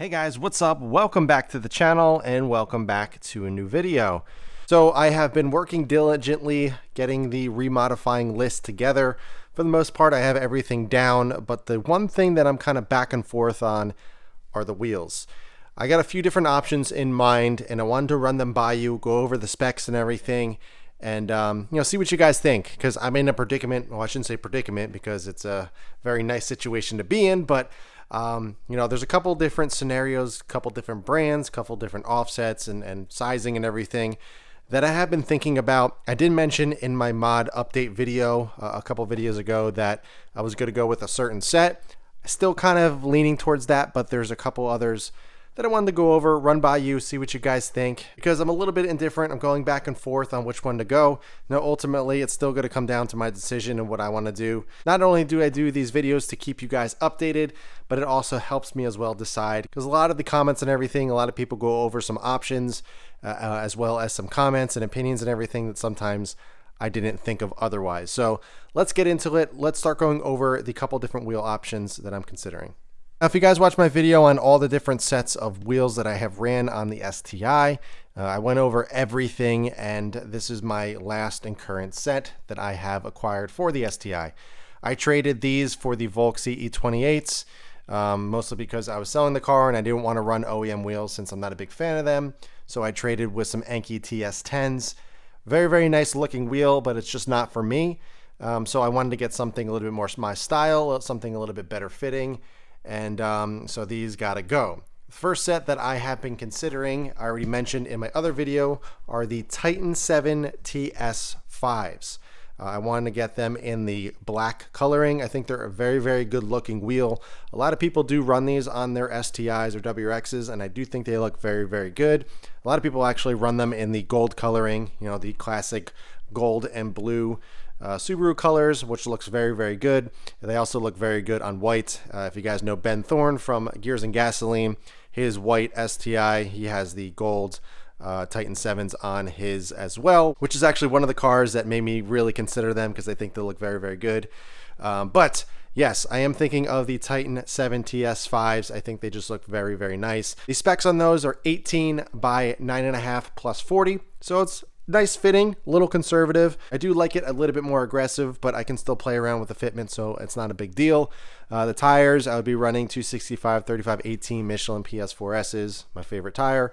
Hey guys, what's up? Welcome back to the channel and welcome back to a new video. So I have been working diligently getting the remodifying list together. For the most part, I have everything down, but the one thing that I'm kind of back and forth on are the wheels. I got a few different options in mind and I wanted to run them by you, go over the specs and everything, and see what you guys think, because I'm in a predicament. Well, I shouldn't say predicament because it's a very nice situation to be in, but there's a couple different scenarios, couple different brands, couple different offsets and sizing and everything that I have been thinking about. I did mention in my mod update video a couple videos ago that I was going to go with a certain set. Still kind of leaning towards that, but there's a couple others that I wanted to go over, run by you, see what you guys think, because I'm a little bit indifferent. I'm going back and forth on which one to go. Now, ultimately, it's still going to come down to my decision and what I want to do. Not only do I do these videos to keep you guys updated, but it also helps me as well decide, because a lot of the comments and everything, a lot of people go over some options as well as some comments and opinions and everything that sometimes I didn't think of otherwise. So let's get into it. Let's start going over the couple different wheel options that I'm considering. Now, if you guys watch my video on all the different sets of wheels that I have ran on the STI, I went over everything, and this is my last and current set that I have acquired for the STI. I traded these for the Volks CE28s, mostly because I was selling the car and I didn't want to run OEM wheels since I'm not a big fan of them. So I traded with some Enki TS10s. Very, very nice looking wheel, but it's just not for me. So I wanted to get something a little bit more my style, something a little bit better fitting. And so these gotta go. The first set that I have been considering, I already mentioned in my other video, are the Titan 7 TS5s. I wanted to get them in the black coloring. I think they're a very, very good looking wheel. A lot of people do run these on their STIs or WRXs, and I do think they look very, very good. A lot of people actually run them in the gold coloring, the classic gold and blue Subaru colors, which looks very, very good. They also look very good on white. If you guys know Ben Thorne from Gears and Gasoline, his white STI, he has the gold Titan 7s on his as well, which is actually one of the cars that made me really consider them because I think they look very, very good. But yes, I am thinking of the Titan 7 TS5s. I think they just look very, very nice. The specs on those are 18 by 9.5 plus 40. So it's nice fitting, a little conservative. I do like it a little bit more aggressive, but I can still play around with the fitment, so it's not a big deal. The tires, I would be running 265, 35, 18 Michelin PS4Ss, my favorite tire.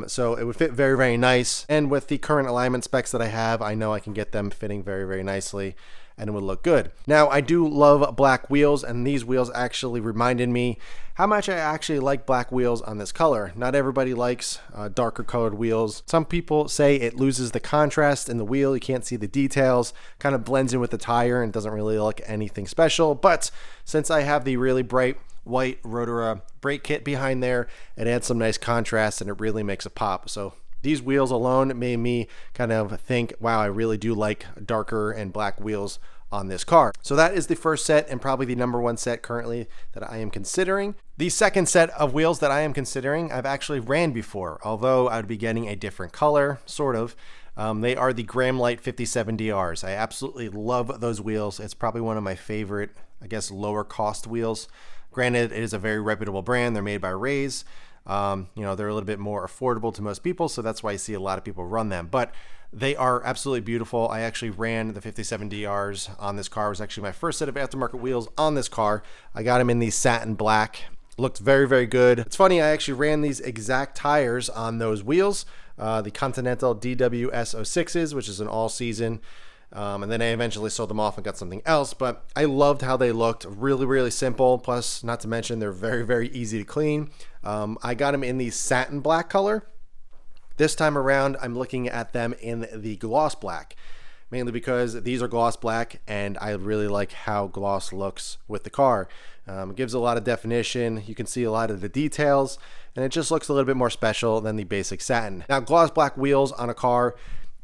So it would fit very, very nice. And with the current alignment specs that I have, I know I can get them fitting very, very nicely, and it would look good. Now, I do love black wheels, and these wheels actually reminded me how much I actually like black wheels on this color. Not everybody likes darker colored wheels. Some people say it loses the contrast in the wheel. You can't see the details, kind of blends in with the tire and doesn't really look anything special. But since I have the really bright white Rotora brake kit behind there, it adds some nice contrast and it really makes a pop. So these wheels alone made me kind of think, wow, I really do like darker and black wheels on this car. So that is the first set and probably the number one set currently that I am considering. The second set of wheels that I am considering, I've actually ran before, although I would be getting a different color, sort of. They are the Gramlite 57DRs. I absolutely love those wheels. It's probably one of my favorite, I guess, lower cost wheels. Granted, it is a very reputable brand. They're made by Rays. They're a little bit more affordable to most people, so that's why you see a lot of people run them. But they are absolutely beautiful. I actually ran the 57DRs on this car. It was actually my first set of aftermarket wheels on this car. I got them in the satin black. Looked very, very good. It's funny, I actually ran these exact tires on those wheels, the Continental DWS06s, which is an all-season. And then I eventually sold them off and got something else, but I loved how they looked. Really, really simple. Plus, not to mention, they're very, very easy to clean. I got them in the satin black color. This time around, I'm looking at them in the gloss black, mainly because these are gloss black and I really like how gloss looks with the car. It gives a lot of definition. You can see a lot of the details and it just looks a little bit more special than the basic satin. Now, gloss black wheels on a car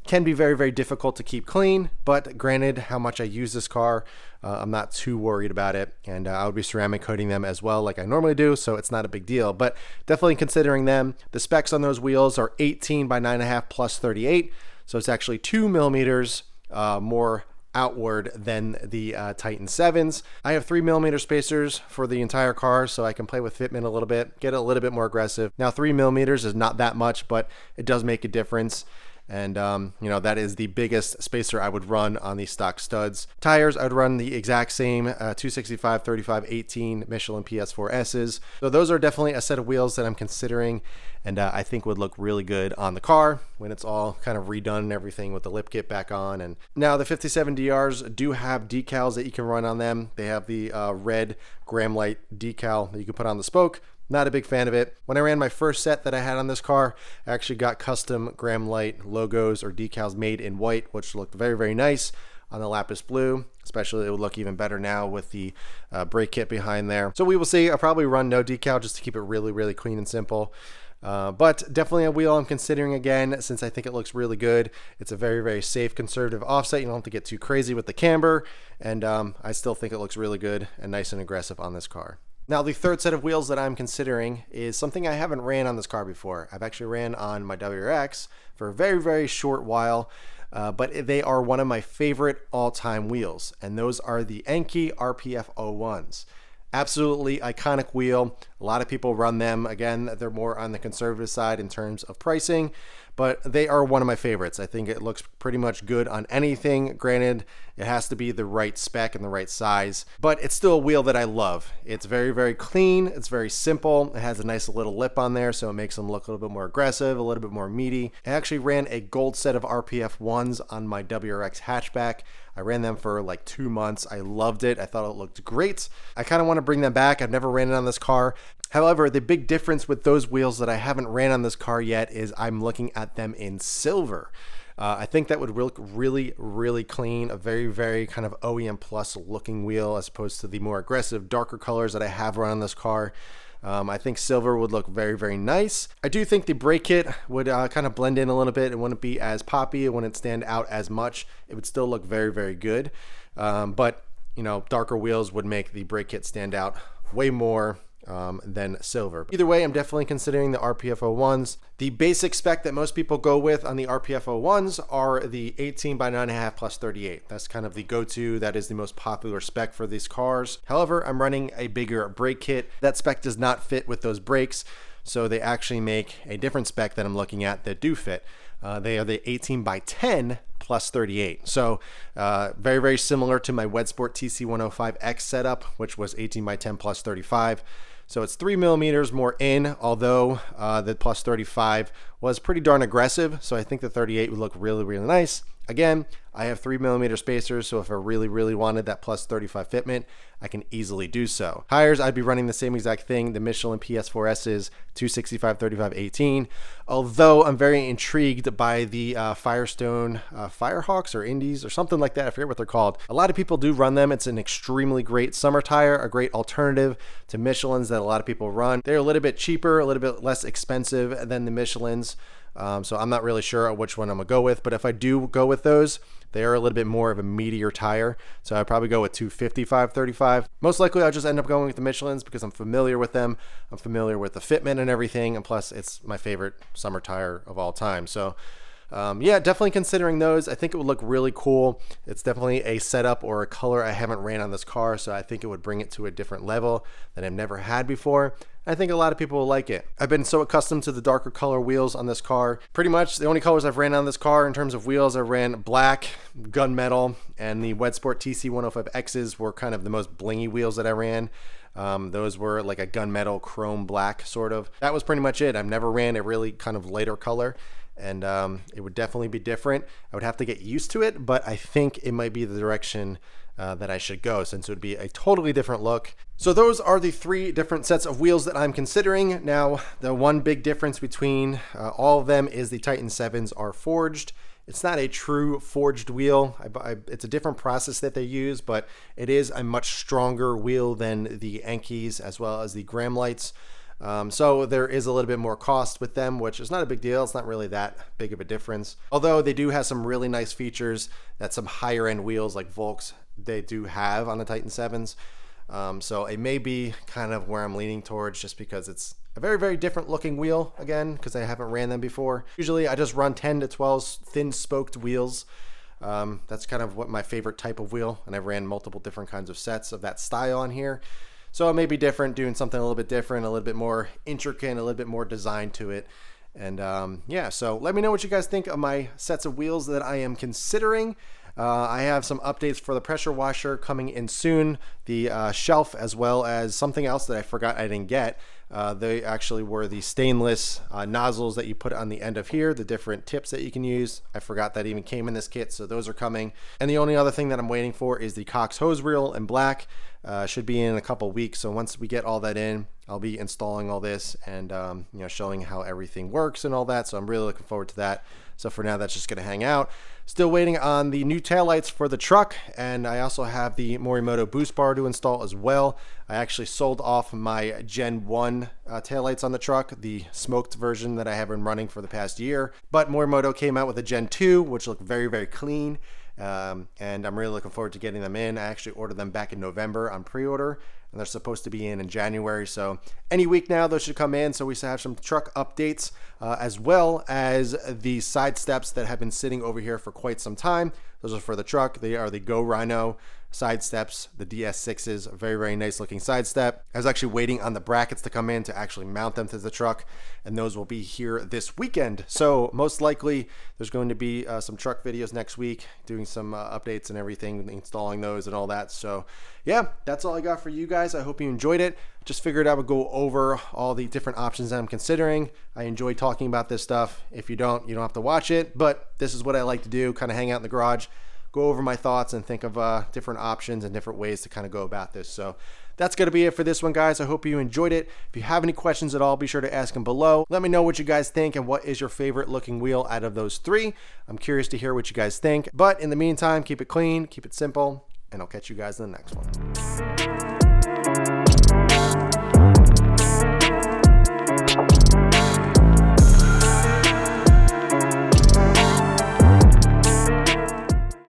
can be very, very difficult to keep clean, but granted how much I use this car, I'm not too worried about it, and I would be ceramic coating them as well like I normally do, so it's not a big deal, but definitely considering them. The specs on those wheels are 18 by 9.5 plus 38, so it's actually 2 millimeters more outward than the Titan 7s. I have 3mm spacers for the entire car, so I can play with fitment a little bit, get a little bit more aggressive. Now 3mm is not that much, but it does make a difference. And, you know, that is the biggest spacer I would run on these stock studs. Tires, I would run the exact same 265, 35, 18 Michelin PS4Ss. So those are definitely a set of wheels that I'm considering, and I think would look really good on the car when it's all kind of redone and everything with the lip kit back on. And now the 57DRs do have decals that you can run on them. They have the red Gramlite decal that you can put on the spoke. Not a big fan of it. When I ran my first set that I had on this car, I actually got custom Gramlite logos or decals made in white, which looked very, very nice on the lapis blue. Especially it would look even better now with the brake kit behind there. So we will see. I'll probably run no decal just to keep it really, really clean and simple. But definitely a wheel I'm considering again, since I think it looks really good. It's a very, very safe, conservative offset. You don't have to get too crazy with the camber. And I still think it looks really good and nice and aggressive on this car. Now, the third set of wheels that I'm considering is something I haven't ran on this car before. I've actually ran on my WRX for a very, very short while, but they are one of my favorite all-time wheels, and those are the Enki RPF01s. Absolutely iconic wheel. A lot of people run them. Again, they're more on the conservative side in terms of pricing, but they are one of my favorites. I think it looks pretty much good on anything. Granted, it has to be the right spec and the right size, but it's still a wheel that I love. It's very, very clean. It's very simple. It has a nice little lip on there, so it makes them look a little bit more aggressive, a little bit more meaty. I actually ran a gold set of RPF1s on my WRX hatchback. I ran them for like 2 months. I loved it. I thought it looked great. I kind of want to bring them back. I've never ran it on this car. However, the big difference with those wheels that I haven't ran on this car yet is I'm looking at them in silver. I think that would look really, really clean. A very, very kind of OEM plus looking wheel as opposed to the more aggressive, darker colors that I have run on this car. I think silver would look very, very nice. I do think the brake kit would kind of blend in a little bit. It wouldn't be as poppy. It wouldn't stand out as much. It would still look very, very good. But, you know, darker wheels would make the brake kit stand out way more than silver. Either way, I'm definitely considering the RPF01s. The basic spec that most people go with on the RPF01s are the 18 by 9.5 plus 38. That's kind of the go-to. That is the most popular spec for these cars. However, I'm running a bigger brake kit. That spec does not fit with those brakes, so they actually make a different spec that I'm looking at that do fit. They are the 18 by 10 plus 38. So very, very similar to my Wedsport TC105X setup, which was 18 by 10 plus 35. So it's 3mm more in, although the plus 35 was pretty darn aggressive. So I think the 38 would look really, really nice. Again, I have 3mm spacers, so if I really, really wanted that plus 35 fitment, I can easily do so. Tires, I'd be running the same exact thing, the Michelin PS4Ss, 265, 35, 18. Although I'm very intrigued by the Firestone Firehawks or Indies or something like that. I forget what they're called. A lot of people do run them. It's an extremely great summer tire, a great alternative to Michelins that a lot of people run. They're a little bit cheaper, a little bit less expensive than the Michelins. So I'm not really sure which one I'm gonna go with, but if I do go with those, they are a little bit more of a meatier tire. So I'd probably go with 255, 35. Most likely I'll just end up going with the Michelins because I'm familiar with them. I'm familiar with the fitment and everything. And plus it's my favorite summer tire of all time. So yeah, definitely considering those. I think it would look really cool. It's definitely a setup or a color I haven't ran on this car, so I think it would bring it to a different level that I've never had before. I think a lot of people will like it. I've been so accustomed to the darker color wheels on this car. Pretty much the only colors I've ran on this car in terms of wheels, I ran black, gunmetal, and the Wedsport TC105Xs were kind of the most blingy wheels that I ran. Those were like a gunmetal chrome black sort of. That was pretty much it. I've never ran a really kind of lighter color. And it would definitely be different. I would have to get used to it, but I think it might be the direction that I should go, since it would be a totally different look. So those are the 3 different sets of wheels that I'm considering. Now, the one big difference between all of them is the Titan 7s are forged. It's not a true forged wheel. It's a different process that they use, but it is a much stronger wheel than the Enkis as well as the Gramlites. So there is a little bit more cost with them, which is not a big deal. It's not really that big of a difference. Although they do have some really nice features that some higher end wheels like Volks, they do have on the Titan 7s. So it may be kind of where I'm leaning towards, just because it's a very, very different looking wheel, again, because I haven't ran them before. Usually I just run 10 to 12 thin spoked wheels. That's kind of what my favorite type of wheel, and I've ran multiple different kinds of sets of that style on here. So it may be different, doing something a little bit different, a little bit more intricate, a little bit more design to it. And yeah, so let me know what you guys think of my sets of wheels that I am considering. I have some updates for the pressure washer coming in soon, the shelf, as well as something else that I forgot I didn't get. They actually were the stainless nozzles that you put on the end of here, the different tips that you can use. I forgot that even came in this kit, so those are coming. And the only other thing that I'm waiting for is the Cox hose reel in black. Should be in a couple weeks, so once we get all that in, I'll be installing all this and you know, showing how everything works and all that. So I'm really looking forward to that. So for now, that's just going to hang out. Still waiting on the new taillights for the truck, and I also have the Morimoto boost bar to install as well. I actually sold off my Gen 1 taillights on the truck, the smoked version that I have been running for the past year. But Morimoto came out with a Gen 2, which look very, very clean. And I'm really looking forward to getting them in. I actually ordered them back in November on pre-order, and they're supposed to be in January. So any week now, those should come in. So we should have some truck updates, as well as the side steps that have been sitting over here for quite some time. Those are for the truck. They are the Go Rhino side steps, the DS6s, very, very nice looking side step. I was actually waiting on the brackets to come in to actually mount them to the truck, and those will be here this weekend. So most likely there's going to be some truck videos next week, doing some updates and everything, installing those and all that. So yeah, that's all I got for you guys. I hope you enjoyed it. Just figured I would go over all the different options that I'm considering. I enjoy talking about this stuff. If you don't have to watch it, but this is what I like to do, kind of hang out in the garage, go over my thoughts and think of different options and different ways to kind of go about this. So that's going to be it for this one, guys. I hope you enjoyed it. If you have any questions at all, be sure to ask them below. Let me know what you guys think and what is your favorite looking wheel out of those three. I'm curious to hear what you guys think. But in the meantime, keep it clean, keep it simple, and I'll catch you guys in the next one.